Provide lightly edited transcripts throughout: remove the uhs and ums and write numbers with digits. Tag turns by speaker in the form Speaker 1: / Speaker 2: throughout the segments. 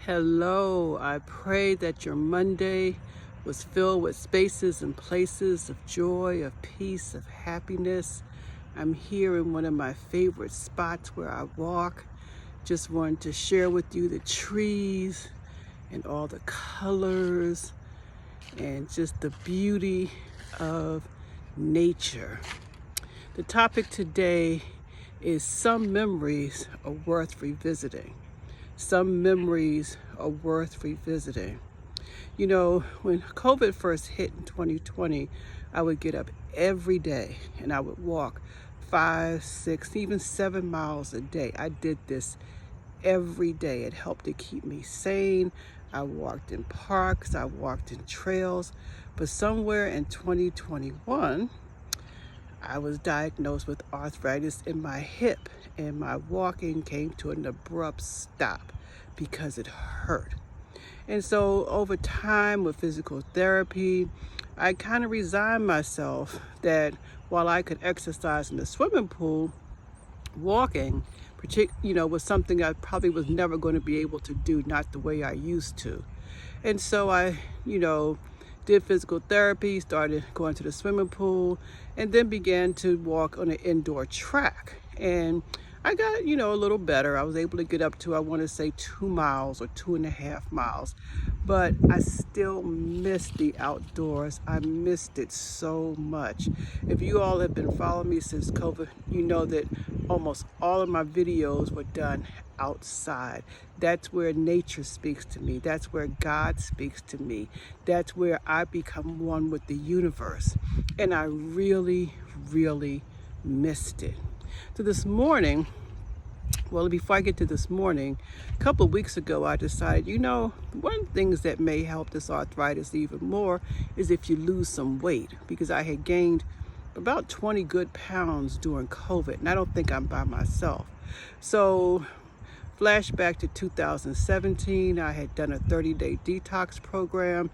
Speaker 1: Hello, I pray that your Monday was filled with spaces and places of joy, of peace, of happiness. I'm here in one of my favorite spots where I walk. Just wanted to share with you the trees and all the colors and just the beauty of nature. The topic today is some memories are worth revisiting. Some memories are worth revisiting. You know, when COVID first hit in 2020, I would get up every day and I would walk 5, 6, even 7 miles a day. I did this every day. It helped to keep me sane. I walked in parks, I walked in trails, but somewhere in 2021, I was diagnosed with arthritis in my hip, and my walking came to an abrupt stop because it hurt. And so over time with physical therapy, I kind of resigned myself that while I could exercise in the swimming pool, walking, was something I probably was never going to be able to do, not the way I used to. And so I, did physical therapy, started going to the swimming pool, and then began to walk on an indoor track. And I got, a little better. I was able to get up to, I want to say 2 miles or 2.5 miles, but I still missed the outdoors. I missed it so much. If you all have been following me since COVID, you know that almost all of my videos were done outside. That's where nature speaks to me. That's where God speaks to me. That's where I become one with the universe. And I really, really missed it. So this morning, before I get to this morning, a couple of weeks ago, I decided, one of the things that may help this arthritis even more is if you lose some weight, because I had gained about 20 good pounds during COVID, and I don't think I'm by myself. So flashback to 2017, I had done a 30-day detox program,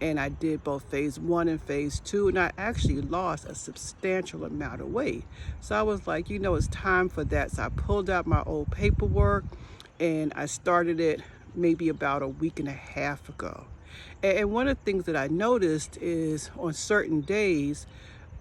Speaker 1: and I did both phase 1 and phase 2, and I actually lost a substantial amount of weight. So I was like, it's time for that. So I pulled out my old paperwork, and I started it maybe about a week and a half ago. And one of the things that I noticed is on certain days,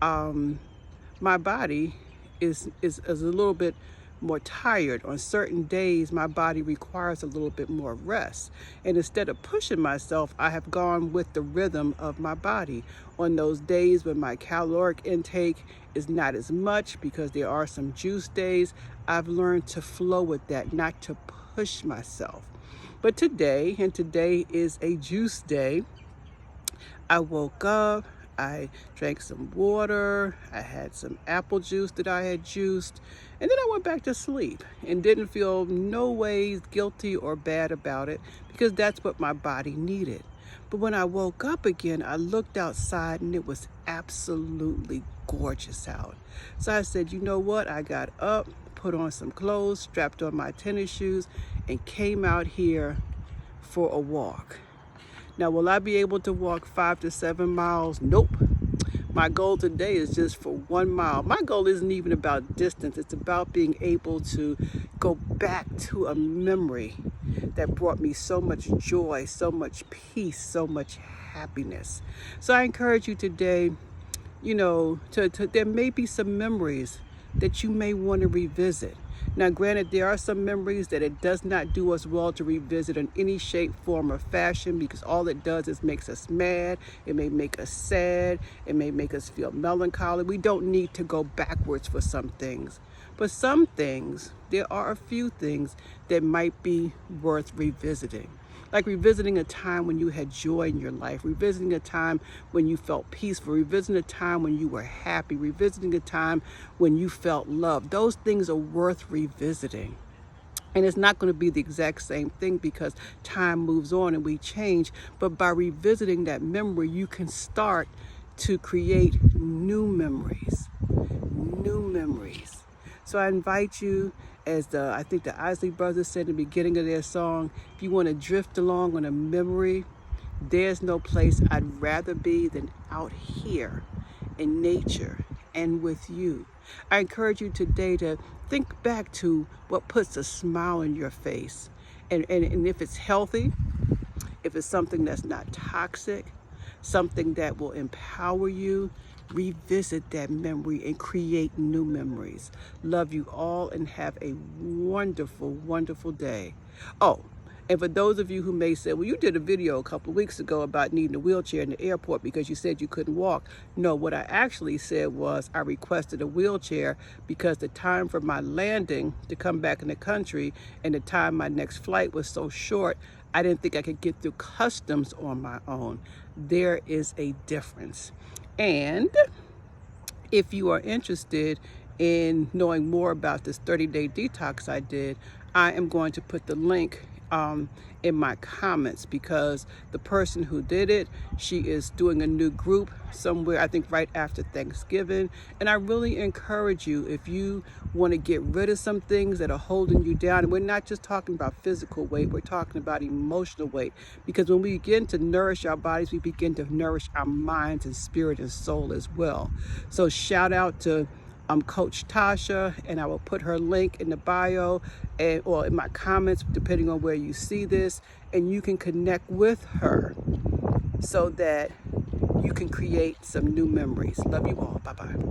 Speaker 1: my body is a little bit more tired. On certain days, my body requires a little bit more rest. And instead of pushing myself, I have gone with the rhythm of my body. On those days when my caloric intake is not as much, because there are some juice days, I've learned to flow with that, not to push myself. But today is a juice day, I woke up, I drank some water, I had some apple juice that I had juiced, and then I went back to sleep and didn't feel no ways guilty or bad about it, because that's what my body needed. But when I woke up again, I looked outside and it was absolutely gorgeous out. So I said, you know what? I got up, put on some clothes, strapped on my tennis shoes, and came out here for a walk. Now, will I be able to walk 5 to 7 miles? Nope. My goal today is just for 1 mile. My goal isn't even about distance. It's about being able to go back to a memory that brought me so much joy, so much peace, so much happiness. So I encourage you today, there may be some memories that you may want to revisit. Now, granted, there are some memories that it does not do us well to revisit in any shape, form, or fashion, because all it does is makes us mad. It may make us sad. It may make us feel melancholy. We don't need to go backwards for some things. But some things, there are a few things that might be worth revisiting. Like revisiting a time when you had joy in your life, revisiting a time when you felt peaceful, revisiting a time when you were happy, revisiting a time when you felt loved. Those things are worth revisiting. And it's not going to be the exact same thing, because time moves on and we change. But by revisiting that memory, you can start to create new memories. New memories. So I invite you, as I think the Isley Brothers said in the beginning of their song, if you want to drift along on a memory, there's no place I'd rather be than out here in nature and with you. I encourage you today to think back to what puts a smile on your face And if it's healthy, if it's something that's not toxic, something that will empower you, revisit that memory and create new memories. Love you all and have a wonderful, wonderful day. Oh, and for those of you who may say, well, you did a video a couple of weeks ago about needing a wheelchair in the airport because you said you couldn't walk. No, what I actually said was I requested a wheelchair because the time for my landing to come back in the country and the time my next flight was so short, I didn't think I could get through customs on my own. There is a difference. And if you are interested in knowing more about this 30-day detox I did, I am going to put the link in my comments, because the person who did it, she is doing a new group somewhere, I think right after Thanksgiving. And I really encourage you, if you want to get rid of some things that are holding you down, and we're not just talking about physical weight, we're talking about emotional weight, because when we begin to nourish our bodies, we begin to nourish our minds and spirit and soul as well. So shout out to Coach Tasha, and I will put her link in the bio or in my comments, depending on where you see this, and you can connect with her so that you can create some new memories. Love you all. Bye-bye.